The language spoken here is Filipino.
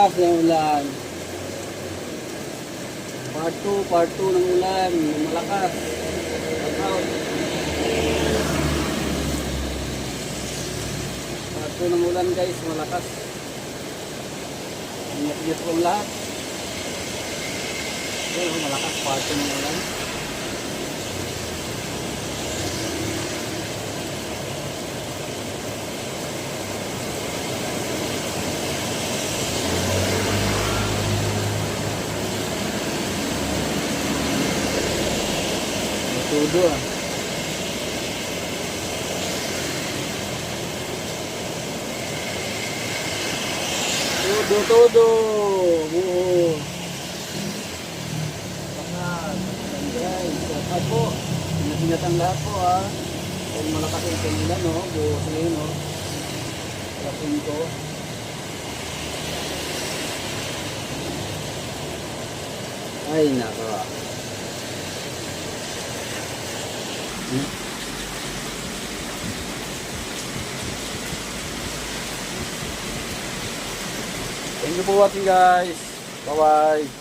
malakas na ulan. Part 2 ng ulan, malakas. Shout out. Part 2 ng ulan guys, malakas. Ingat-ingat po ang lahat. Ayan, malakas part 2 ng ulan. Todo ah. Todo. Oo. Lakas. Guys, lahat po. Ingat-ingat ang lahat po ah. Kung malakas yung kanila no, buhusin no. Lapin ko. Ay nako. Thank you for watching guys. Bye bye.